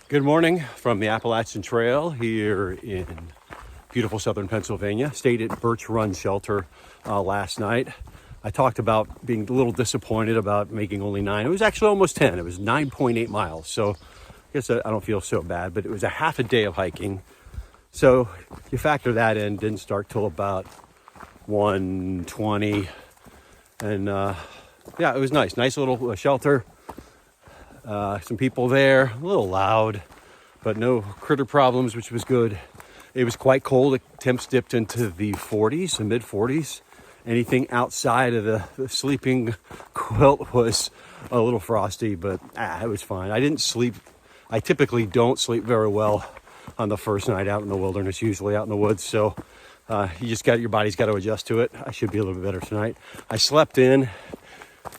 Good morning from the Appalachian Trail here in beautiful southern Pennsylvania. Stayed at Birch Run Shelter last night. I talked about being a little disappointed about making only 9. It was actually almost 10. It was 9.8 miles. So I guess I don't feel so bad, but it was a half a day of hiking. So you factor that in, didn't start till about 1:20. And yeah, it was nice. Nice little shelter. Some people there, a little loud, but no critter problems, which was good. It was quite cold. The temps dipped into the 40s, the mid 40s. Anything outside of the sleeping quilt was a little frosty, but it was fine. I didn't sleep. I typically don't sleep very well on the first night out in the wilderness, usually out in the woods. So your body's got to adjust to it. I should be a little bit better tonight. I slept in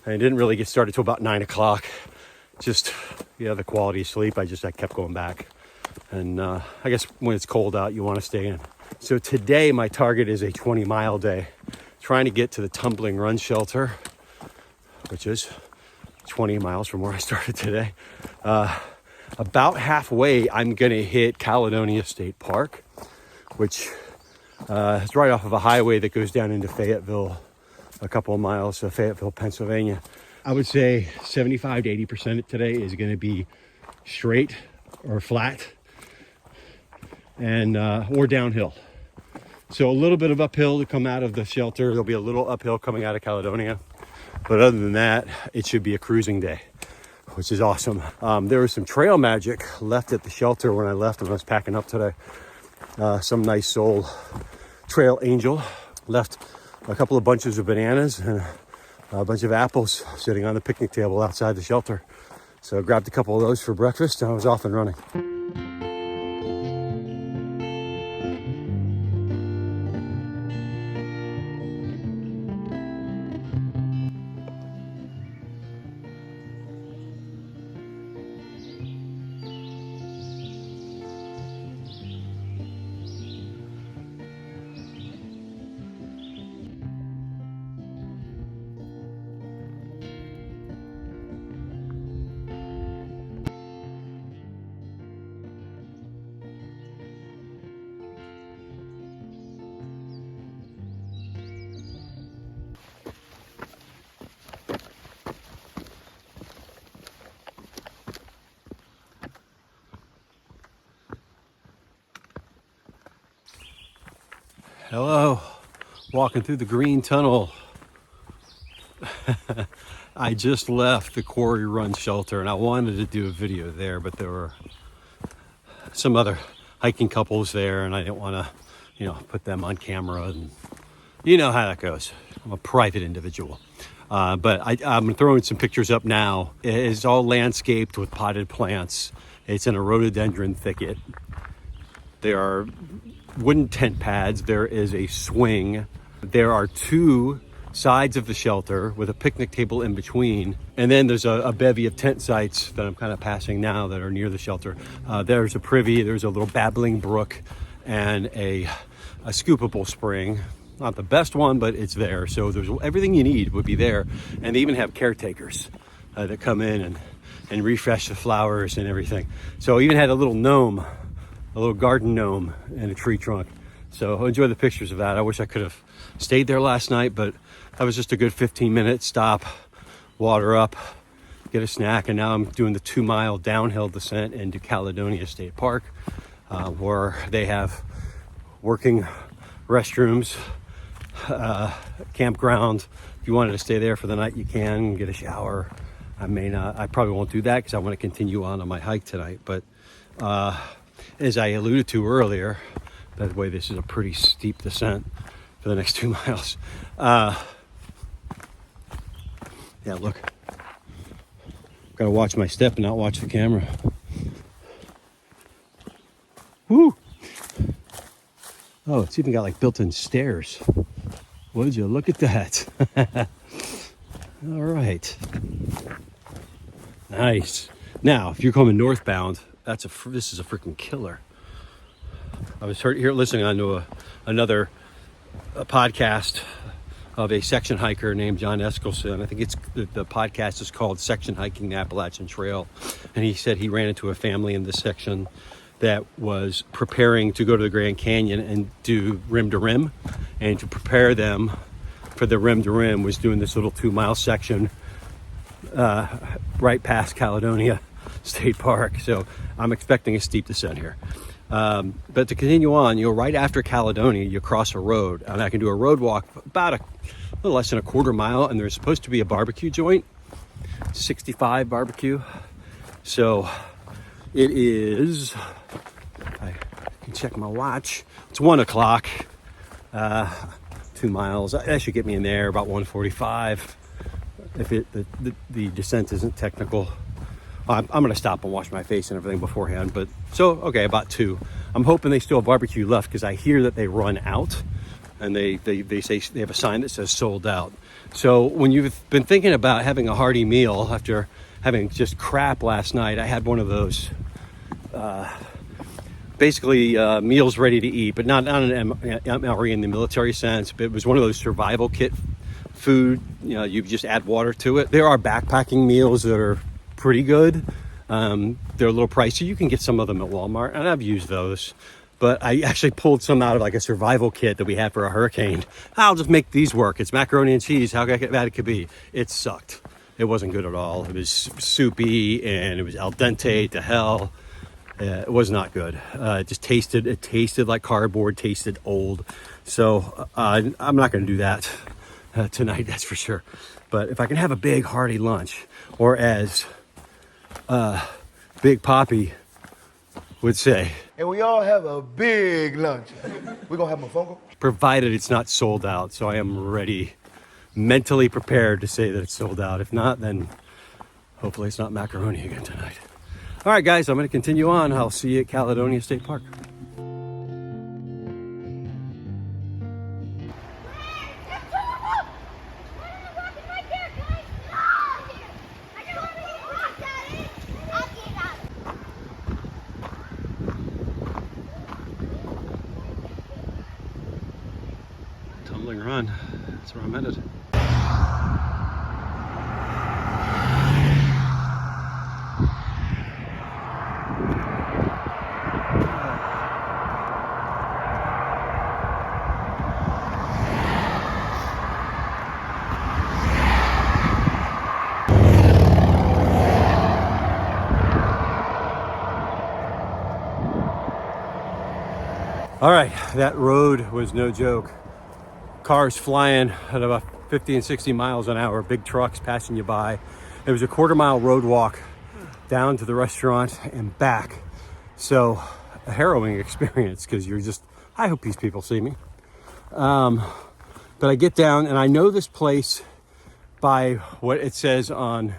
and didn't really get started till about 9 o'clock. Just, the quality of sleep. I kept going back. And I guess when it's cold out, you want to stay in. So today, my target is a 20-mile day. Trying to get to the Tumbling Run Shelter, which is 20 miles from where I started today. About halfway, I'm going to hit Caledonia State Park, which is right off of a highway that goes down into Fayetteville, a couple of miles of Fayetteville, Pennsylvania. I would say 75 to 80% today is going to be straight or flat and or downhill. So a little bit of uphill to come out of the shelter. There'll be a little uphill coming out of Caledonia. But other than that, it should be a cruising day, which is awesome. There was some trail magic left at the shelter when I left when I was packing up today. Some nice soul trail angel left a couple of bunches of bananas and a bunch of apples sitting on the picnic table outside the shelter. So I grabbed a couple of those for breakfast and I was off and running. Hello, walking through the green tunnel. I just left the Quarry Run Shelter and I wanted to do a video there, but there were some other hiking couples there and I didn't want to, put them on camera, and you know how that goes. I'm a private individual. But I'm throwing some pictures up now. It is all landscaped with potted plants. It's in a rhododendron thicket. There are wooden tent pads. There is a swing. There are 2 sides of the shelter with a picnic table in between. And then there's a bevy of tent sites that I'm kind of passing now that are near the shelter. There's a privy, there's a little babbling brook, and a scoopable spring. Not the best one, but it's there. So there's everything you need would be there. And they even have caretakers that come in and refresh the flowers and everything. So I even had a little gnome, a little garden gnome in a tree trunk. So enjoy the pictures of that. I wish I could have stayed there last night, but that was just a good 15-minute stop, water up, get a snack, and now I'm doing the 2-mile downhill descent into Caledonia State Park, where they have working restrooms, campground. If you wanted to stay there for the night, you can get a shower. I probably won't do that because I want to continue on my hike tonight, but as I alluded to earlier, by the way, this is a pretty steep descent for the next 2 miles. Yeah, look. Gotta watch my step and not watch the camera. Woo! Oh, it's even got like built-in stairs. Would you look at that? All right. Nice. Now, if you're coming northbound, this is a freaking killer. I was here listening onto another podcast of a section hiker named John Eskelson. I think it's the podcast is called Section Hiking the Appalachian Trail. And he said he ran into a family in this section that was preparing to go to the Grand Canyon and do rim to rim. And to prepare them for the rim to rim was doing this little 2-mile section right past Caledonia State Park. So I'm expecting a steep descent here. But to continue on, right after Caledonia, you cross a road, and I can do a road walk about a little less than a quarter mile, and there's supposed to be a barbecue joint, 65 barbecue. So it is, I can check my watch, it's 1 o'clock, 2 miles. That should get me in there about 1:45 if the descent isn't technical. I'm going to stop and wash my face and everything beforehand, but so, okay, about 2. I'm hoping they still have barbecue left because I hear that they run out, and they say they have a sign that says sold out. So when you've been thinking about having a hearty meal after having just crap last night, I had one of those basically meals ready to eat, but not an MRE in the military sense, but it was one of those survival kit food. You just add water to it. There are backpacking meals that are pretty good. They're a little pricey. You can get some of them at Walmart, and I've used those. But I actually pulled some out of like a survival kit that we had for a hurricane. I'll just make these work. It's macaroni and cheese. How bad it could be? It sucked. It wasn't good at all. It was soupy and it was al dente to hell. It was not good. It tasted like cardboard, tasted old. So I'm not going to do that tonight, that's for sure. But if I can have a big hearty lunch, or as Big Poppy would say, and we all have a big lunch. We're gonna have mofongo? Provided it's not sold out. So I am ready, mentally prepared to say that it's sold out. If not, then hopefully it's not macaroni again tonight. All right, guys, I'm gonna continue on. I'll see you at Caledonia State Park. Tumbling run, that's where I'm headed. All right, that road was no joke. Cars flying at about 50 and 60 miles an hour, big trucks passing you by. It was a quarter-mile road walk down to the restaurant and back. So a harrowing experience because you're just, I hope these people see me. But I get down and I know this place by what it says on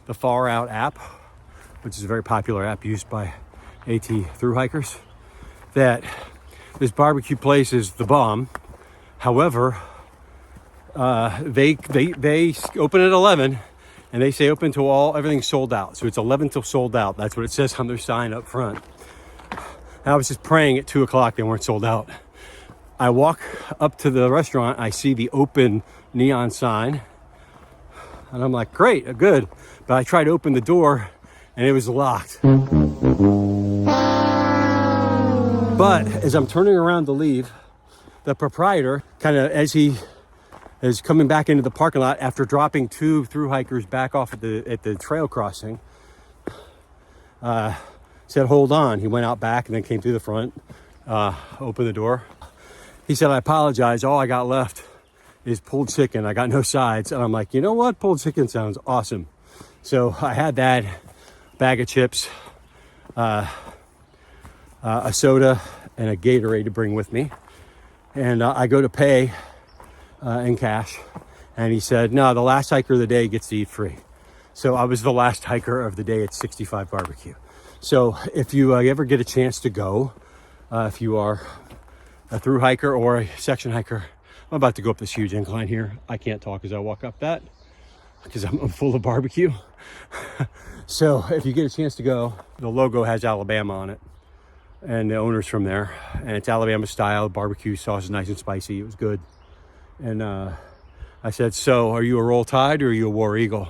the Far Out app, which is a very popular app used by AT thru hikers, that this barbecue place is the bomb. However, they open at 11 and they say open to everything's sold out. So it's 11 till sold out. That's what it says on their sign up front. And I was just praying at 2 o'clock they weren't sold out. I walk up to the restaurant. I see the open neon sign and I'm like, great, good. But I tried to open the door and it was locked. But as I'm turning around to leave, the proprietor, kind of as he is coming back into the parking lot after dropping 2 thru hikers back off at the trail crossing, said, hold on. He went out back and then came through the front, opened the door. He said, I apologize. All I got left is pulled chicken. I got no sides. And I'm like, you know what? Pulled chicken sounds awesome. So I had that, bag of chips, a soda, and a Gatorade to bring with me. And I go to pay in cash. And he said, no, the last hiker of the day gets to eat free. So I was the last hiker of the day at 65 barbecue. So if you ever get a chance to go, if you are a thru hiker or a section hiker, I'm about to go up this huge incline here. I can't talk as I walk up that because I'm full of barbecue. So if you get a chance to go, the logo has Alabama on it. And the owner's from there, and it's Alabama style. Barbecue sauce is nice and spicy. It was good. And I said, so are you a Roll Tide or are you a War Eagle?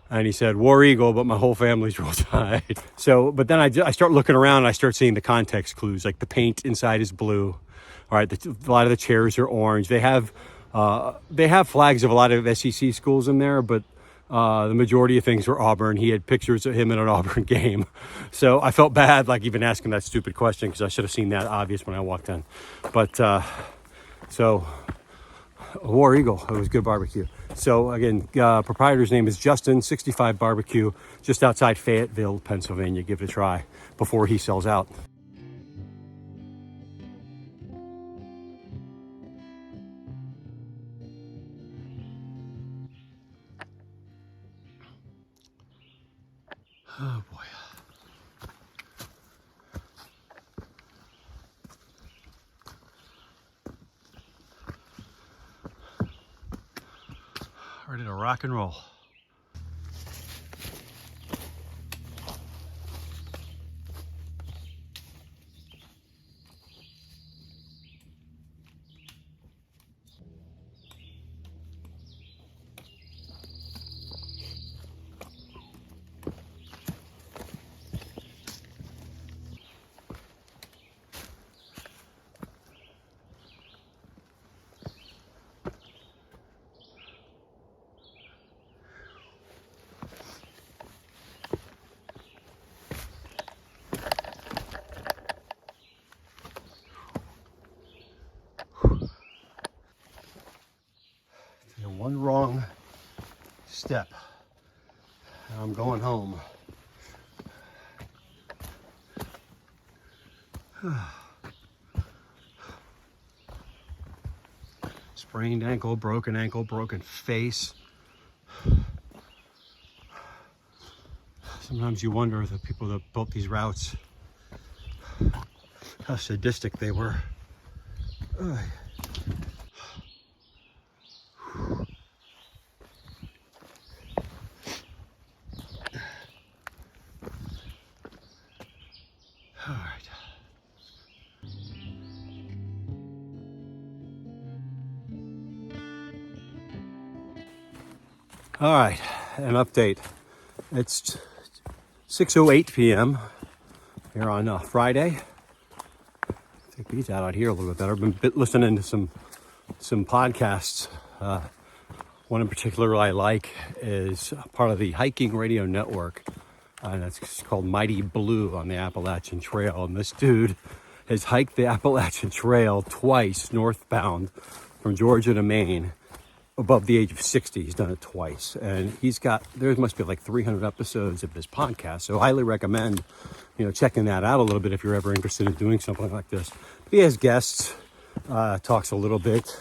And he said, War Eagle, but my whole family's Roll Tide. So, but then I start looking around and I start seeing the context clues, like the paint inside is blue. All right, a lot of the chairs are orange. They have flags of a lot of SEC schools in there, but the majority of things were Auburn. He had pictures of him in an Auburn game. So I felt bad, like even asking that stupid question, because I should have seen that obvious when I walked in. But so War Eagle, it was good barbecue. So again, proprietor's name is Justin, 65 Barbecue, just outside Fayetteville, Pennsylvania. Give it a try before he sells out. Oh boy. Ready to rock and roll. One wrong step, and I'm going home. Sprained ankle, broken face. Sometimes you wonder the people that built these routes, how sadistic they were. All right, an update. It's 6:08 p.m. here on Friday. Take these out here a little bit better. I've been listening to some podcasts. One in particular I like is part of the Hiking Radio Network, and it's called Mighty Blue on the Appalachian Trail. And this dude has hiked the Appalachian Trail twice northbound from Georgia to Maine. Above the age of 60, he's done it twice, and there must be like 300 episodes of this podcast, so I highly recommend checking that out a little bit if you're ever interested in doing something like this. He has guests, talks a little bit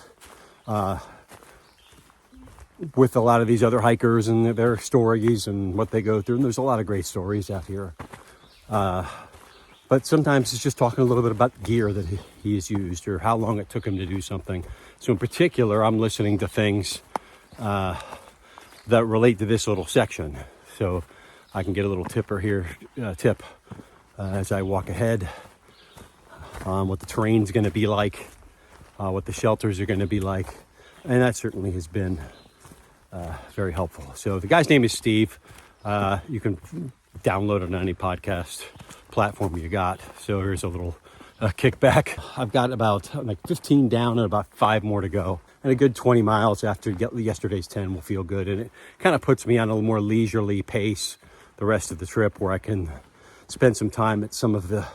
with a lot of these other hikers and their stories and what they go through, and there's a lot of great stories out here, but sometimes it's just talking a little bit about gear that he has used or how long it took him to do something. So in particular, I'm listening to things that relate to this little section. So I can get a little tip as I walk ahead on what the terrain's going to be like, what the shelters are going to be like. And that certainly has been very helpful. So the guy's name is Steve. You can download it on any podcast platform you got. So here's a little kickback. I've got about 15 down and about 5 more to go, and a good 20 miles after yesterday's 10 will feel good, and it kind of puts me on a more leisurely pace the rest of the trip, where I can spend some time at some of the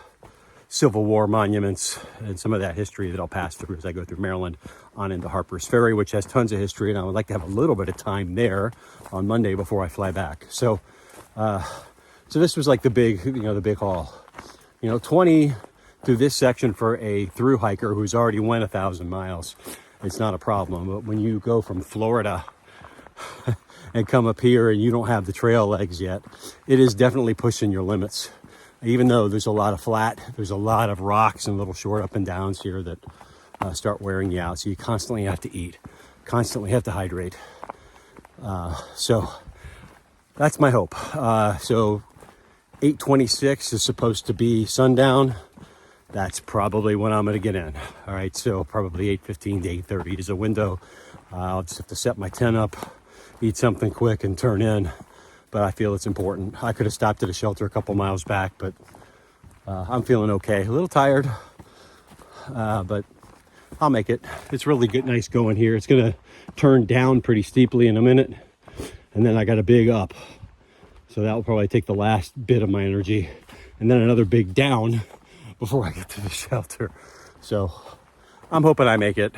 Civil War monuments and some of that history that I'll pass through as I go through Maryland on into Harper's Ferry, which has tons of history, and I would like to have a little bit of time there on Monday before I fly back. So this was like the big haul. 20 through this section for a through hiker who's already went 1,000 miles, it's not a problem. But when you go from Florida and come up here and you don't have the trail legs yet, it is definitely pushing your limits. Even though there's a lot of flat, there's a lot of rocks and little short up and downs here that start wearing you out. So you constantly have to eat, constantly have to hydrate. So that's my hope. So 8:26 is supposed to be sundown. That's probably when I'm going to get in. All right, so probably 8:15 to 8:30 is a window I'll just have to set my tent up, eat something quick, and turn in. But I feel it's important. I could have stopped at a shelter a couple miles back, but I'm feeling okay. A little tired, but I'll make it. It's really good, nice going here. It's gonna turn down pretty steeply in a minute, and then I got a big up. So that will probably take the last bit of my energy, and then another big down before I get to the shelter. So I'm hoping I make it.